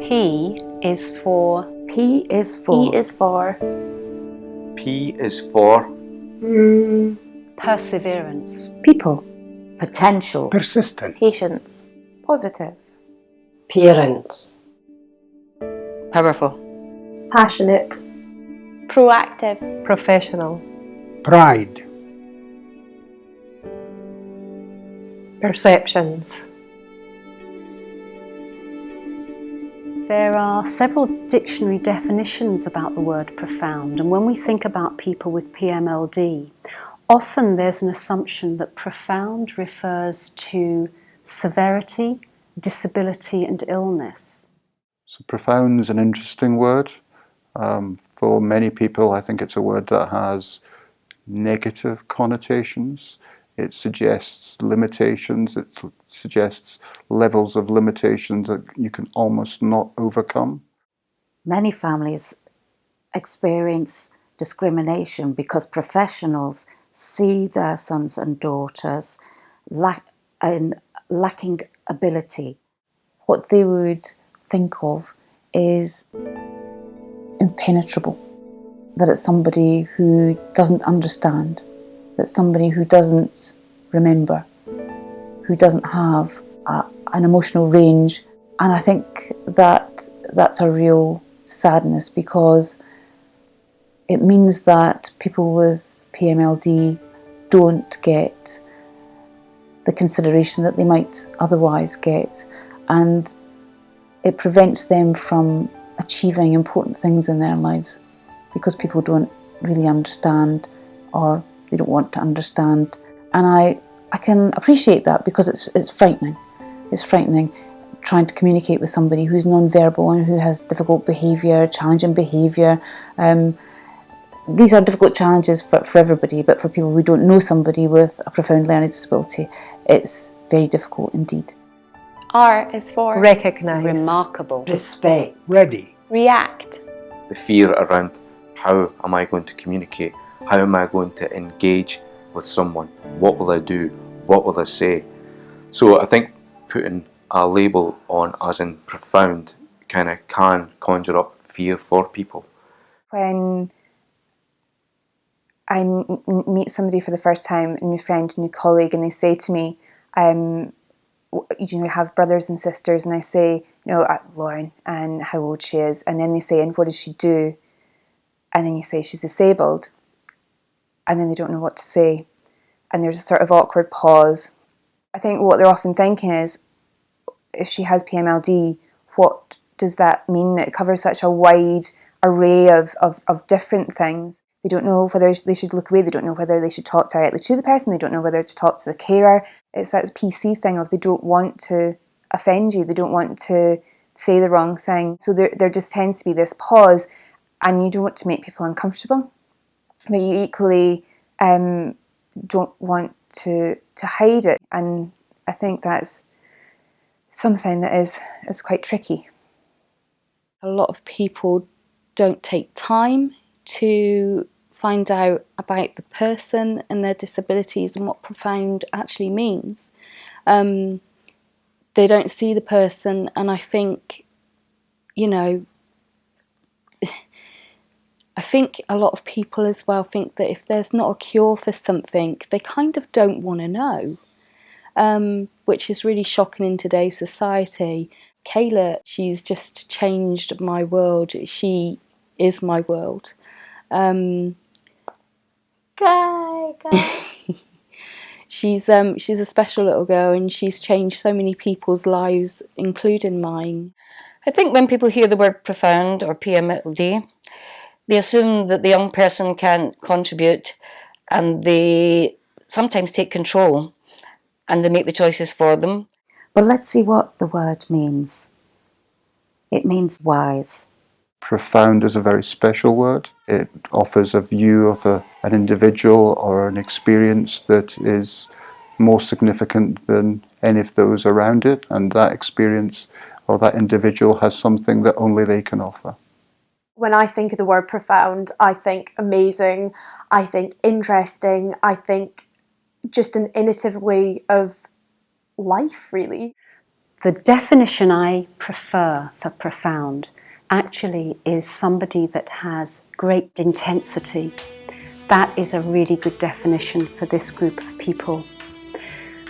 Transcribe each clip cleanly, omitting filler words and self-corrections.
P is for. P is for. E is for. P is for. Perseverance. People. Potential. Persistence. Patience. Positive. Parents. Powerful. Passionate. Proactive. Professional. Pride. Perceptions. There are several dictionary definitions about the word profound, and when we think about people with PMLD, often there's an assumption that profound refers to severity, disability and illness. So profound is an interesting word. For many people, I think it's a word that has negative connotations. It suggests limitations, it suggests levels of limitations that you can almost not overcome. Many families experience discrimination because professionals see their sons and daughters lacking ability. What they would think of is impenetrable, that it's somebody who doesn't understand, that somebody who doesn't remember, who doesn't have an emotional range. And I think that that's a real sadness, because it means that people with PMLD don't get the consideration that they might otherwise get, and it prevents them from achieving important things in their lives because people don't really understand, or they don't want to understand. And I can appreciate that, because it's frightening. It's frightening trying to communicate with somebody who's non-verbal and who has difficult behaviour, challenging behaviour. These are difficult challenges for everybody, but for people who don't know somebody with a profound learning disability, it's very difficult indeed. R is for. Recognise. Remarkable. Respect. Ready. React. The fear around how am I going to communicate? How am I going to engage with someone? What will I do? What will I say? So I think putting a label on as in profound kind of can conjure up fear for people. When I meet somebody for the first time, a new friend, a new colleague, and they say to me, you have brothers and sisters, and I say, Lauren, and how old she is, and then they say, and what does she do? And then you say she's disabled, and then they don't know what to say, and there's a sort of awkward pause. I think what they're often thinking is, if she has PMLD, what does that mean? It covers such a wide array of different things. They don't know whether they should look away, they don't know whether they should talk directly to the person, they don't know whether to talk to the carer. It's that PC thing of they don't want to offend you, they don't want to say the wrong thing. So there just tends to be this pause, and you don't want to make people uncomfortable, but you equally don't want to hide it. And I think that's something that is quite tricky. A lot of people don't take time to find out about the person and their disabilities and what profound actually means. They don't see the person, and I think, I think a lot of people as well think that if there's not a cure for something, they kind of don't want to know, which is really shocking in today's society. Kayla, she's just changed my world. She is my world. She's a special little girl, and she's changed so many people's lives, including mine. I think when people hear the word profound or PMLD, they assume that the young person can't contribute, and they sometimes take control and they make the choices for them. But let's see what the word means. It means wise. Profound is a very special word. It offers a view of an individual or an experience that is more significant than any of those around it, and that experience or that individual has something that only they can offer. When I think of the word profound, I think amazing, I think interesting, I think just an innovative way of life, really. The definition I prefer for profound actually is somebody that has great intensity. That is a really good definition for this group of people.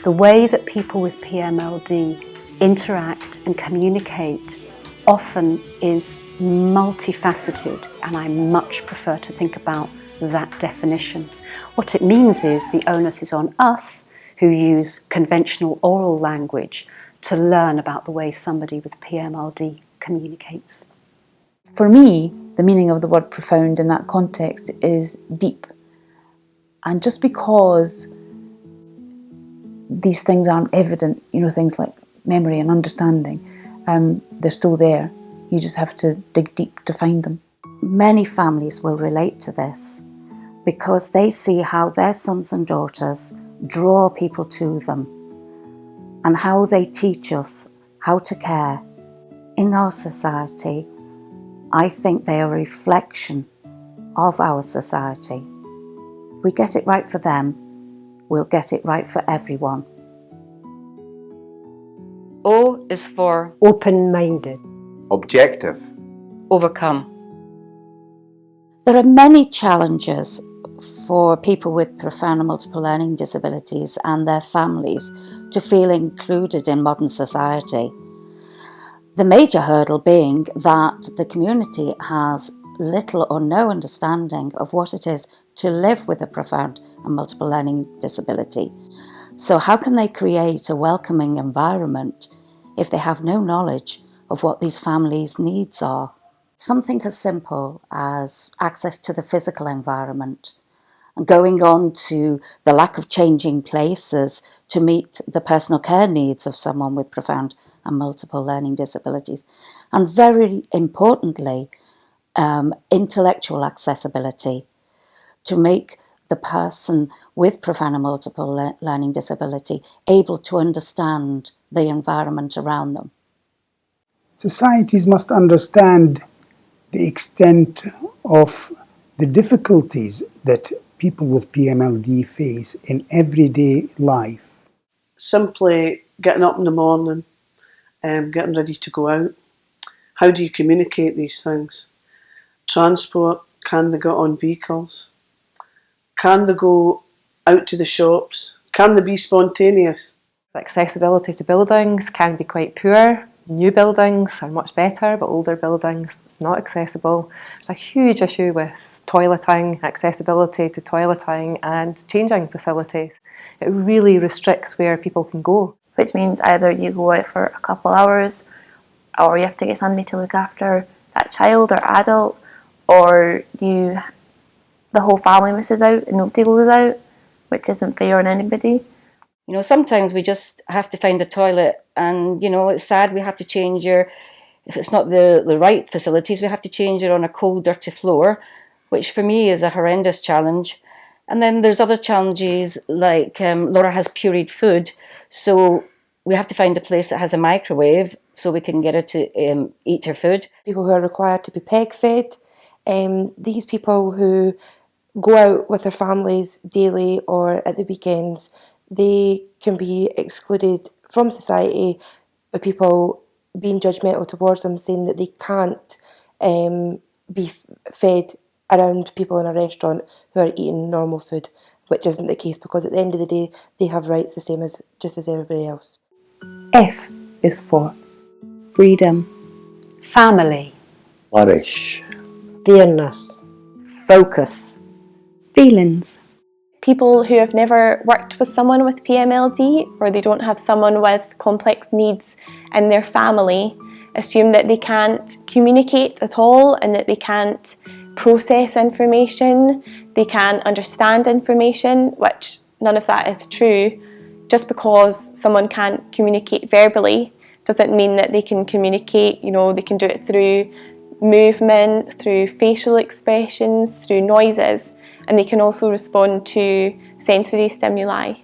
The way that people with PMLD interact and communicate often is multifaceted, and I much prefer to think about that definition. What it means is the onus is on us who use conventional oral language to learn about the way somebody with PMLD communicates. For me, the meaning of the word profound in that context is deep. And just because these things aren't evident, things like memory and understanding, they're still there. You just have to dig deep to find them. Many families will relate to this because they see how their sons and daughters draw people to them and how they teach us how to care. In our society, I think they are a reflection of our society. We get it right for them, we'll get it right for everyone. O is for Open-minded. Objective. overcome. There are many challenges for people with profound and multiple learning disabilities and their families to feel included in modern society. The major hurdle being that the community has little or no understanding of what it is to live with a profound and multiple learning disability. So how can they create a welcoming environment if they have no knowledge of what these families' needs are? Something as simple as access to the physical environment, and going on to the lack of changing places to meet the personal care needs of someone with profound and multiple learning disabilities. And very importantly, intellectual accessibility, to make the person with profound and multiple learning disability able to understand the environment around them. Societies must understand the extent of the difficulties that people with PMLD face in everyday life. Simply getting up in the morning and getting ready to go out. How do you communicate these things? Transport, can they get on vehicles? Can they go out to the shops? Can they be spontaneous? Accessibility to buildings can be quite poor. New buildings are much better, but older buildings not accessible. There's a huge issue with toileting, accessibility to toileting and changing facilities. It really restricts where people can go. Which means either you go out for a couple hours or you have to get somebody to look after that child or adult, or the whole family misses out and nobody goes out, which isn't fair on anybody. Sometimes we just have to find a toilet and, it's sad we have to change if it's not the right facilities, we have to change it on a cold, dirty floor, which for me is a horrendous challenge. And then there's other challenges like Laura has pureed food, so we have to find a place that has a microwave so we can get her to eat her food. People who are required to be peg fed, these people who go out with their families daily or at the weekends, they can be excluded from society by people being judgmental towards them, saying that they can't be fed around people in a restaurant who are eating normal food, which isn't the case, because at the end of the day they have rights the same as just as everybody else. F is for freedom, family, flourish, fairness, focus, feelings. People who have never worked with someone with PMLD, or they don't have someone with complex needs in their family, assume that they can't communicate at all and that they can't process information, they can't understand information, which none of that is true. Just because someone can't communicate verbally doesn't mean that they can communicate, they can do it through movement, through facial expressions, through noises, and they can also respond to sensory stimuli.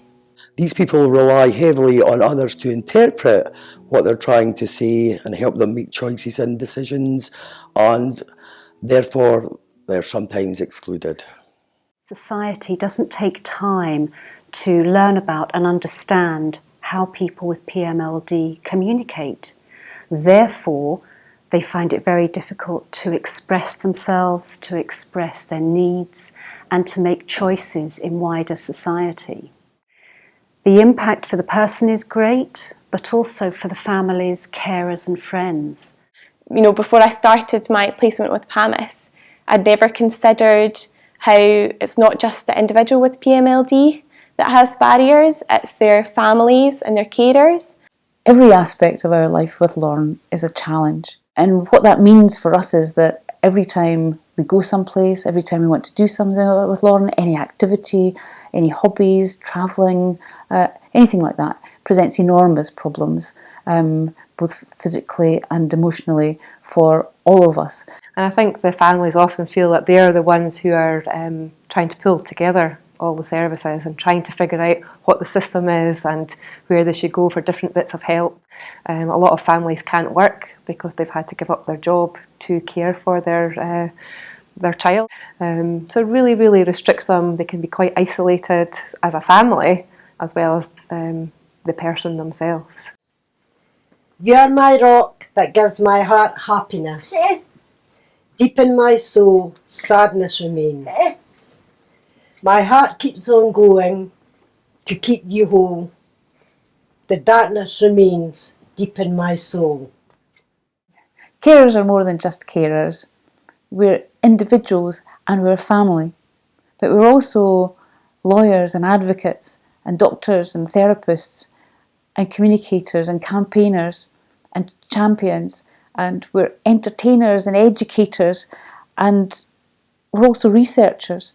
These people rely heavily on others to interpret what they're trying to say and help them make choices and decisions, and therefore they're sometimes excluded. Society doesn't take time to learn about and understand how people with PMLD communicate. Therefore, they find it very difficult to express themselves, to express their needs, and to make choices in wider society. The impact for the person is great, but also for the families, carers and friends. You know, before I started my placement with PAMIS, I'd never considered how it's not just the individual with PMLD that has barriers, it's their families and their carers. Every aspect of our life with Lauren is a challenge. And what that means for us is that every time we go someplace, every time we want to do something with Lauren, any activity, any hobbies, travelling, anything like that, presents enormous problems, both physically and emotionally for all of us. And I think the families often feel that they're the ones who are trying to pull together all the services and trying to figure out what the system is and where they should go for different bits of help. A lot of families can't work because they've had to give up their job to care for their child. So it really, really restricts them. They can be quite isolated as a family as well as the person themselves. You're my rock that gives my heart happiness. Deep in my soul, sadness remains. My heart keeps on going to keep you whole. The darkness remains deep in my soul. Carers are more than just carers. We're individuals and we're family. But we're also lawyers and advocates and doctors and therapists and communicators and campaigners and champions, and we're entertainers and educators, and we're also researchers.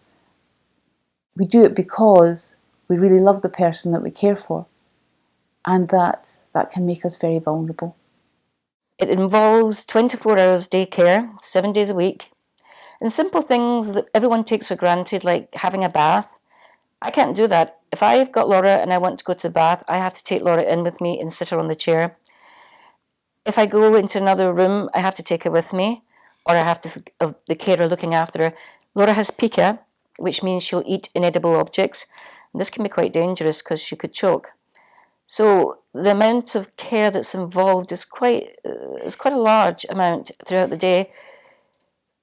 We do it because we really love the person that we care for, and that can make us very vulnerable. It involves 24 hours day care, 7 days a week, and simple things that everyone takes for granted, like having a bath. I can't do that. If I've got Laura and I want to go to the bath, I have to take Laura in with me and sit her on the chair. If I go into another room, I have to take her with me, or I have to have the carer looking after her. Laura has pica, which means she'll eat inedible objects. And this can be quite dangerous because she could choke. So the amount of care that's involved is quite a large amount throughout the day.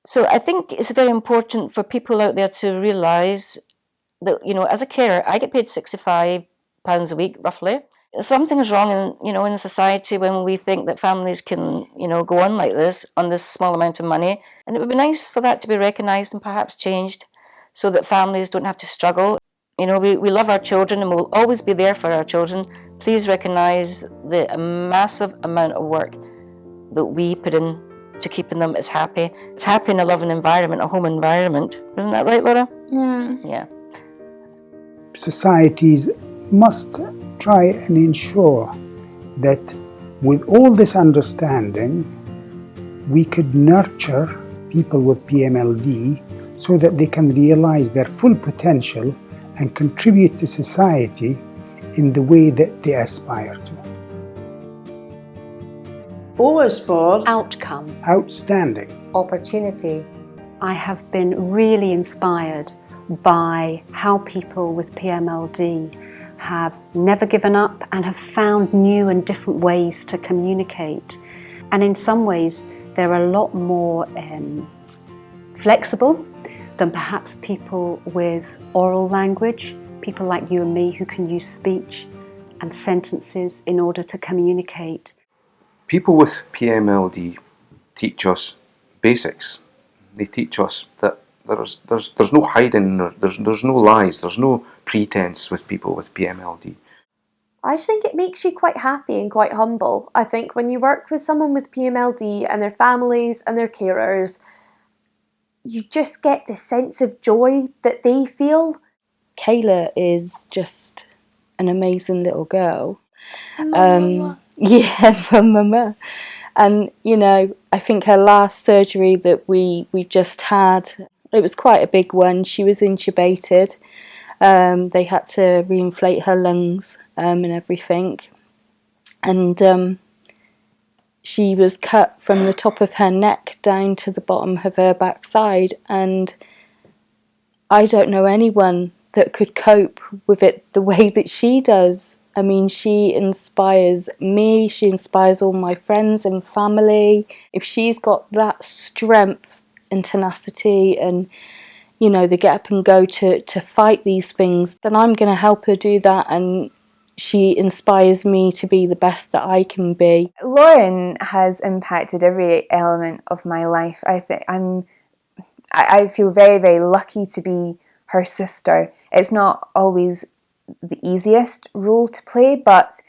So I think it's very important for people out there to realise that, you know, as a carer, I get paid £65 a week, roughly. Something's wrong in society when we think that families can, go on like this on this small amount of money. And it would be nice for that to be recognised and perhaps changed so that families don't have to struggle. We love our children and we'll always be there for our children. Please recognise the massive amount of work that we put in to keeping them as happy. It's happy in a loving environment, a home environment. Isn't that right, Laura? Yeah. Societies must try and ensure that with all this understanding, we could nurture people with PMLD so that they can realise their full potential and contribute to society in the way that they aspire to. O is for outcome. Outstanding. Opportunity. I have been really inspired by how people with PMLD have never given up and have found new and different ways to communicate. And in some ways, they're a lot more flexible than perhaps people with oral language, people like you and me who can use speech and sentences in order to communicate. People with PMLD teach us basics. They teach us that there's no hiding, there's no lies, there's no pretense with people with PMLD. I just think it makes you quite happy and quite humble. I think when you work with someone with PMLD and their families and their carers, you just get the sense of joy that they feel. Kayla is just an amazing little girl. Mama. Yeah, mama. And I think her last surgery that we just had, it was quite a big one. She was intubated. They had to reinflate her lungs and everything. And she was cut from the top of her neck down to the bottom of her backside. And I don't know anyone that could cope with it the way that she does. I mean, she inspires me, she inspires all my friends and family. If she's got that strength and tenacity and, you know, the get up and go to fight these things, then I'm going to help her do that, and she inspires me to be the best that I can be. Lauren has impacted every element of my life. I feel very, very lucky to be her sister. It's not always the easiest role to play, but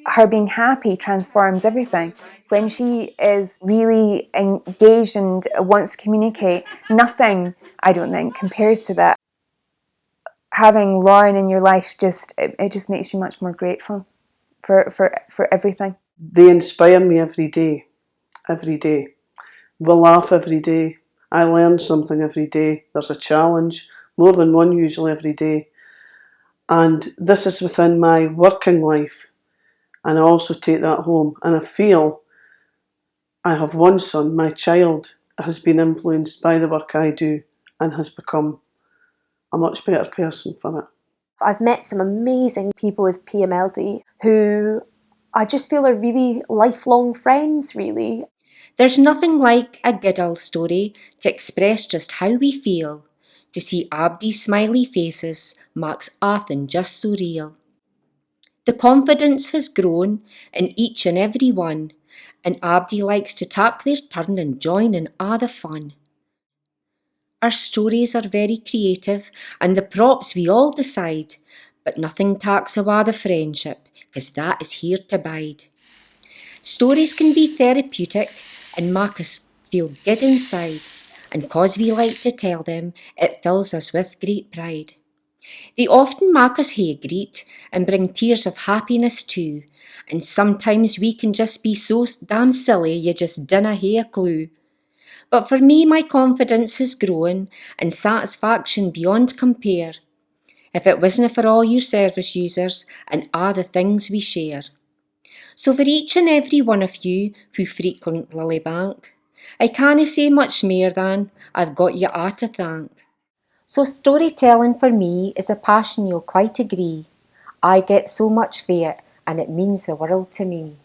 her being happy transforms everything. When she is really engaged and wants to communicate, nothing, I don't think, compares to that. Having Lauren in your life it just makes you much more grateful for everything. They inspire me every day, every day. We laugh every day. I learn something every day. There's a challenge, more than one usually every day. And this is within my working life. And I also take that home. And I feel I have one son, my child has been influenced by the work I do and has become a much better person for it. I've met some amazing people with PMLD who I just feel are really lifelong friends, really. There's nothing like a good old story to express just how we feel. To see Abdi's smiley faces makes Athen just so real. The confidence has grown in each and every one, and Abdi likes to take their turn and join in a' the fun. Our stories are very creative, and the props we all decide, but nothing takes awa the friendship, 'cause that is here to bide. Stories can be therapeutic and make us feel good inside, and 'cause we like to tell them, it fills us with great pride. They often make us hae a greet and bring tears of happiness too, and sometimes we can just be so damn silly you just dinna hae a clue. But for me my confidence has grown and satisfaction beyond compare, if it wasna for all your service users and a' the things we share. So for each and every one of you who frequent Lilybank, I canna say much mair than I've got you a' to thank. So storytelling for me is a passion you'll quite agree. I get so much for it and it means the world to me.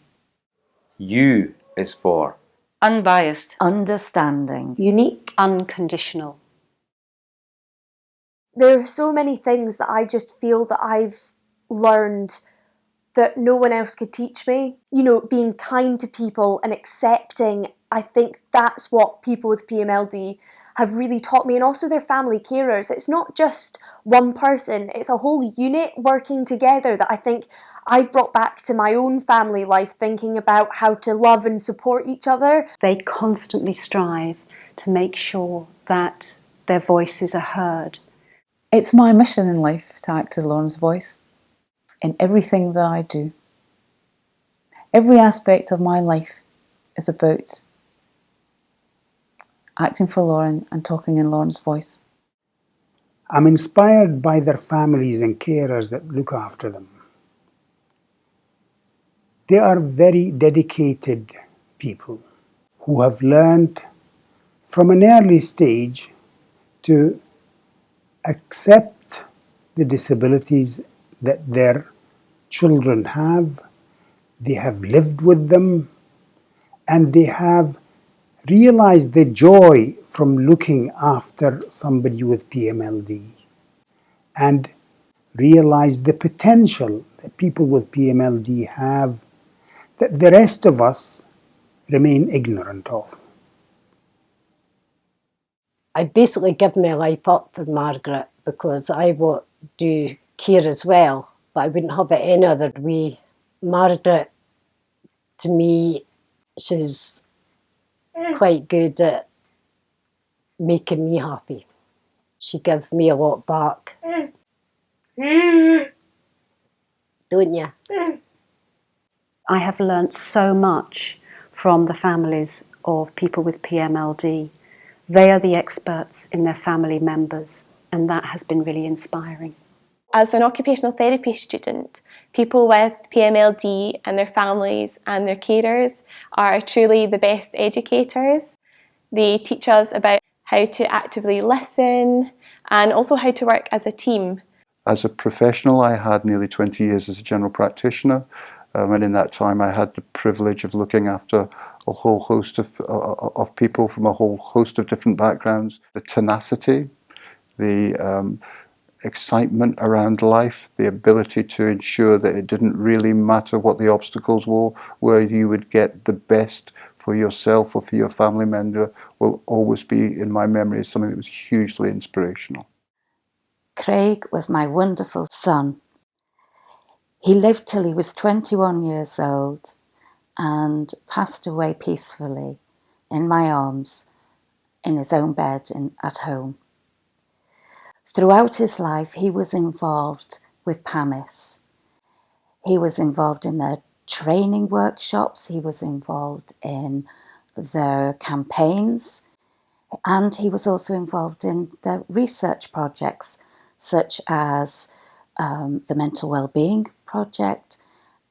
U is for unbiased, understanding, unique, unconditional. There are so many things that I just feel that I've learned that no one else could teach me. You know, being kind to people and accepting, I think that's what people with PMLD have really taught me, and also their family carers. It's not just one person, it's a whole unit working together that I think I've brought back to my own family life, thinking about how to love and support each other. They constantly strive to make sure that their voices are heard. It's my mission in life to act as Lauren's voice in everything that I do. Every aspect of my life is about acting for Lauren and talking in Lauren's voice. I'm inspired by their families and carers that look after them. They are very dedicated people who have learned from an early stage to accept the disabilities that their children have. They have lived with them, and they have realized the joy from looking after somebody with PMLD, and realized the potential that people with PMLD have that the rest of us remain ignorant of. I basically give my life up for Margaret because I want to do care as well, but I wouldn't have it any other way. Margaret, to me, she's quite good at making me happy. She gives me a lot back. Don't you? I have learnt so much from the families of people with PMLD. They are the experts in their family members, and that has been really inspiring. As an occupational therapy student, people with PMLD and their families and their carers are truly the best educators. They teach us about how to actively listen and also how to work as a team. As a professional, I had nearly 20 years as a general practitioner, and in that time I had the privilege of looking after a whole host of people from a whole host of different backgrounds. The tenacity, the excitement around life, the ability to ensure that it didn't really matter what the obstacles were, where you would get the best for yourself or for your family member, will always be in my memory as something that was hugely inspirational. Craig was my wonderful son. He lived till he was 21 years old and passed away peacefully in my arms in his own bed at home. Throughout his life, he was involved with PAMIS. He was involved in their training workshops, he was involved in their campaigns, and he was also involved in their research projects, such as the Mental Wellbeing Project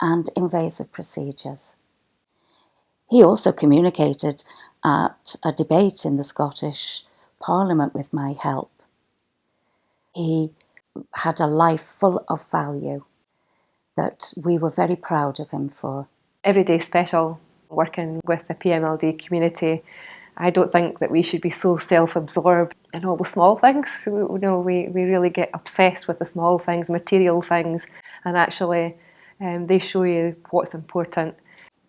and invasive procedures. He also communicated at a debate in the Scottish Parliament with my help. He had a life full of value that we were very proud of him for. Every day special working with the PMLD community. I don't think that we should be so self-absorbed in all the small things. We really get obsessed with the small things, material things, and actually they show you what's important.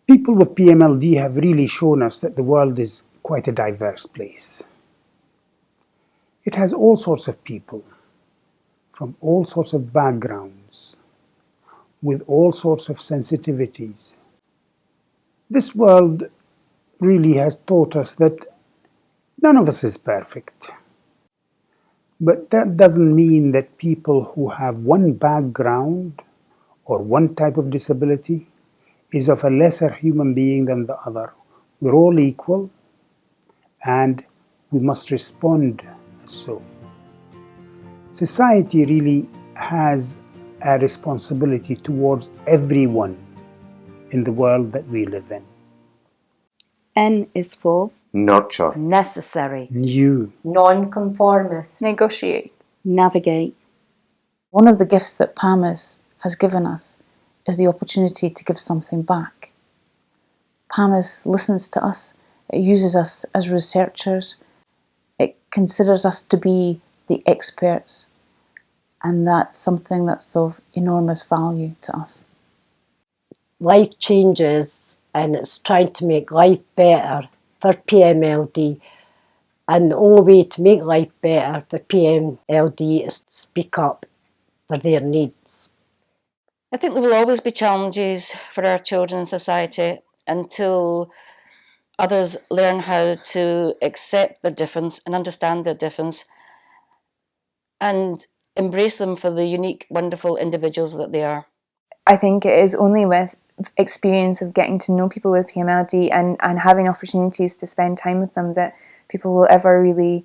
People with PMLD have really shown us that the world is quite a diverse place. It has all sorts of people, from all sorts of backgrounds, with all sorts of sensitivities. This world really has taught us that none of us is perfect. But that doesn't mean that people who have one background or one type of disability is of a lesser human being than the other. We're all equal, and we must respond as so. Society really has a responsibility towards everyone in the world that we live in. N is for Nurture. Necessary. New. Non-conformist. Negotiate. navigate. One of the gifts that PAMIS has given us is the opportunity to give something back. PAMIS listens to us, it uses us as researchers, it considers us to be the experts, and that's something that's of enormous value to us. Life changes, and it's trying to make life better for PMLD, and the only way to make life better for PMLD is to speak up for their needs. I think there will always be challenges for our children in society until others learn how to accept their difference and understand their difference and embrace them for the unique, wonderful individuals that they are. I think it is only with experience of getting to know people with PMLD and having opportunities to spend time with them that people will ever really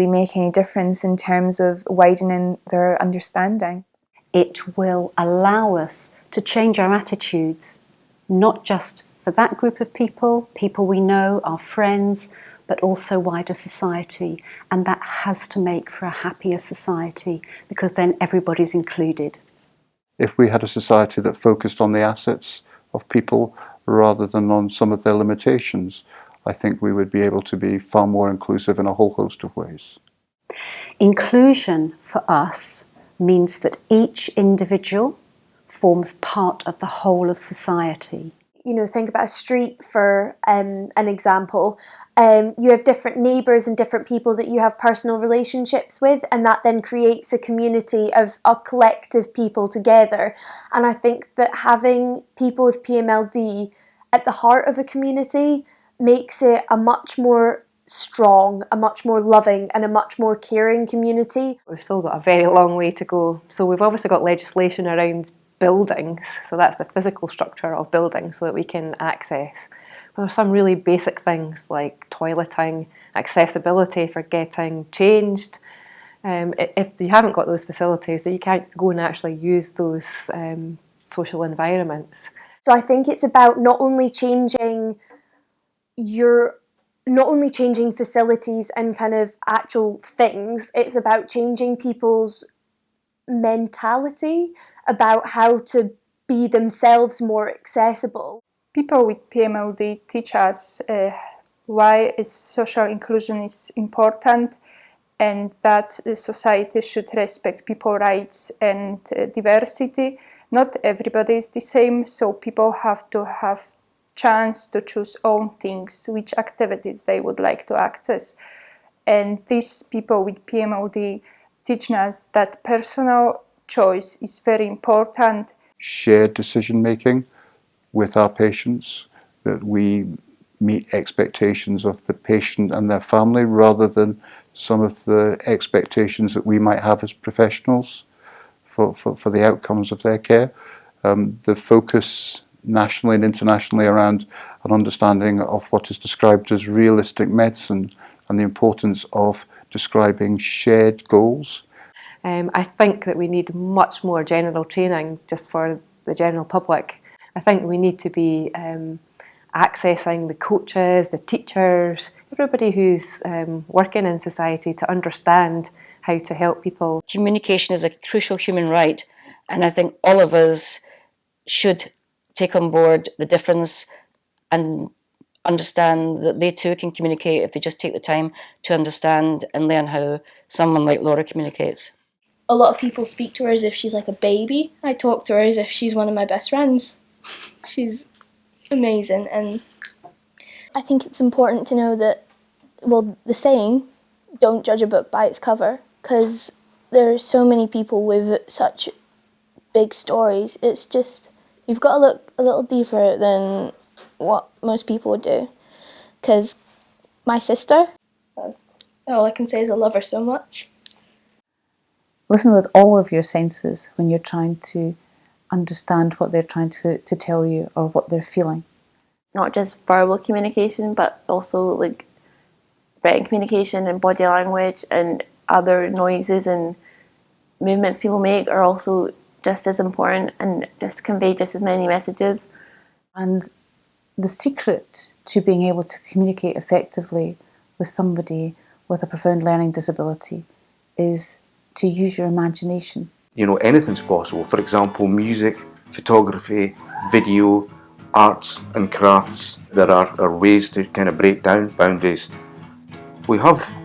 make any difference in terms of widening their understanding. It will allow us to change our attitudes, not just for that group of people we know, our friends, but also wider society. And that has to make for a happier society, because then everybody's included. If we had a society that focused on the assets of people rather than on some of their limitations, I think we would be able to be far more inclusive in a whole host of ways. Inclusion for us means that each individual forms part of the whole of society. Think about a street for an example. You have different neighbours and different people that you have personal relationships with, and that then creates a community of a collective people together. And I think that having people with PMLD at the heart of a community makes it a much more strong, a much more loving and a much more caring community. We've still got a very long way to go. So we've obviously got legislation around buildings, so that's the physical structure of buildings so that we can access. But there's some really basic things like toileting, accessibility for getting changed. If you haven't got those facilities, then you can't go and actually use those social environments. So I think it's about not only changing your not only changing facilities and kind of actual things, it's about changing people's mentality about how to be themselves more accessible. People with PMLD teach us why social inclusion is important, and that society should respect people's rights and diversity. Not everybody is the same, so people have to have chance to choose own things, which activities they would like to access. And these people with PMLD teach us that personal choice is very important. Shared decision making with our patients, that we meet expectations of the patient and their family rather than some of the expectations that we might have as professionals for the outcomes of their care. The focus nationally and internationally around an understanding of what is described as realistic medicine and the importance of describing shared goals. I think that we need much more general training just for the general public. I think we need to be accessing the coaches, the teachers, everybody who's working in society to understand how to help people. Communication is a crucial human right, and I think all of us should take on board the difference and understand that they too can communicate if they just take the time to understand and learn how someone like Laura communicates. A lot of people speak to her as if she's like a baby. I talk to her as if she's one of my best friends. She's amazing, and I think it's important to know that, well, the saying, don't judge a book by its cover, because there are so many people with such big stories. It's just, you've got to look a little deeper than what most people would do. Because my sister, all I can say is I love her so much. Listen with all of your senses when you're trying to understand what they're trying to tell you or what they're feeling. Not just verbal communication, but also like written communication and body language and other noises and movements people make are also just as important and just convey just as many messages. And the secret to being able to communicate effectively with somebody with a profound learning disability is to use your imagination. You know, anything's possible. For example, music, photography, video, arts and crafts. There are ways to kind of break down boundaries. We have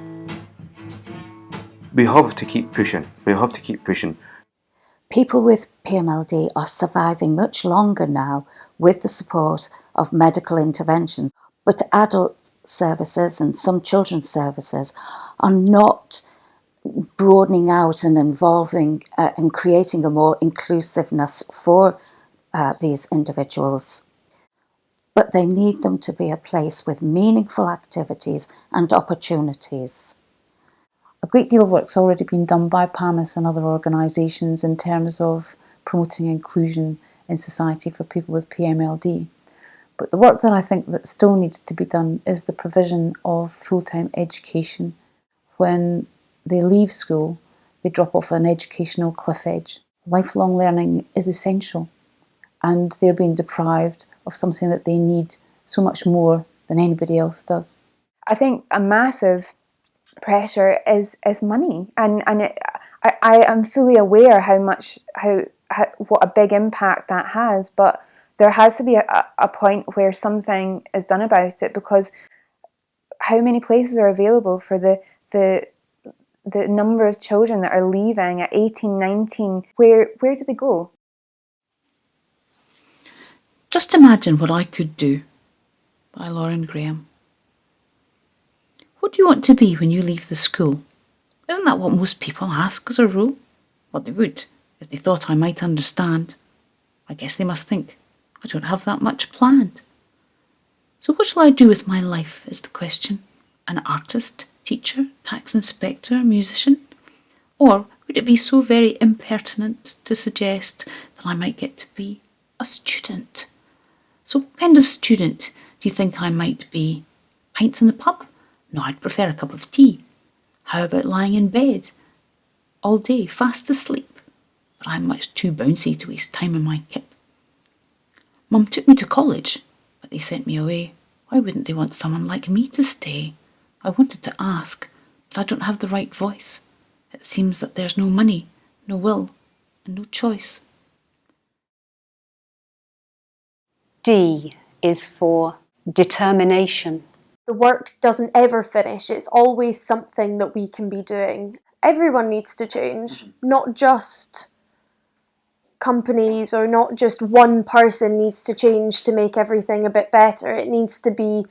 to keep pushing. We have to keep pushing. People with PMLD are surviving much longer now with the support of medical interventions, but adult services and some children's services are not broadening out and involving and creating a more inclusiveness for these individuals. But they need them to be a place with meaningful activities and opportunities. A great deal of work's already been done by PAMIS and other organisations in terms of promoting inclusion in society for people with PMLD. But the work that I think that still needs to be done is the provision of full-time education. When they leave school, they drop off an educational cliff edge. Lifelong learning is essential, and they're being deprived of something that they need so much more than anybody else does. I think a massive pressure is money, and I am fully aware how what a big impact that has, but there has to be a point where something is done about it, because how many places are available for the number of children that are leaving at 18, 19? Where do they go? Just imagine what I could do, by Lauren Graham. What do you want to be when you leave the school? Isn't that what most people ask as a rule? Well, they would, if they thought I might understand. I guess they must think I don't have that much planned. So what shall I do with my life is the question. An artist, teacher, tax inspector, musician? Or would it be so very impertinent to suggest that I might get to be a student? So what kind of student do you think I might be? Pints in the pub? No, I'd prefer a cup of tea. How about lying in bed all day, fast asleep? But I'm much too bouncy to waste time in my kip. Mum took me to college, but they sent me away Why wouldn't they want someone like me to stay? I wanted to ask, but I don't have the right voice. It seems that there's no money, no will, and no choice. D is for determination. The work doesn't ever finish. It's always something that we can be doing. Everyone needs to change, not just companies or not just one person needs to change to make everything a bit better. It needs to be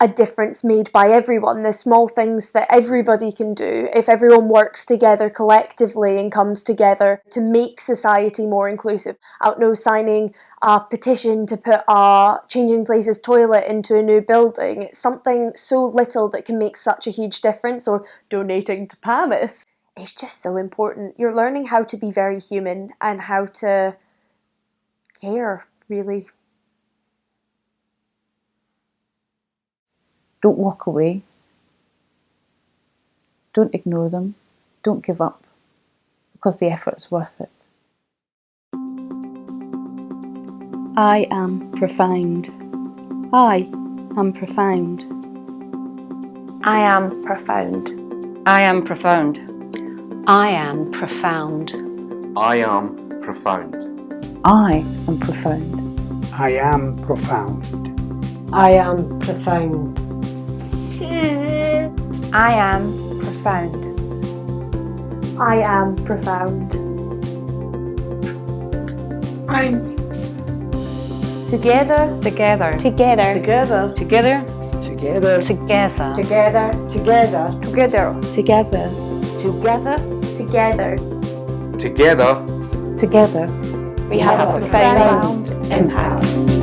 a difference made by everyone. The small things that everybody can do if everyone works together collectively and comes together to make society more inclusive. I don't know, signing a petition to put a Changing Places toilet into a new building. It's something so little that can make such a huge difference, or donating to PAMIS. It's just so important. You're learning how to be very human and how to care, really. Don't walk away. Don't ignore them. Don't give up, because the effort's worth it. I am profound. I am profound. I am profound. I am profound. I am profound. I am profound. I am profound. I am profound. I am profound. I am profound. I am profound. I'm Together. Together. Together. together. Together. Together. Together. Together. Together. Together. Together. Together. Together. Together. Together. We have a profound impact.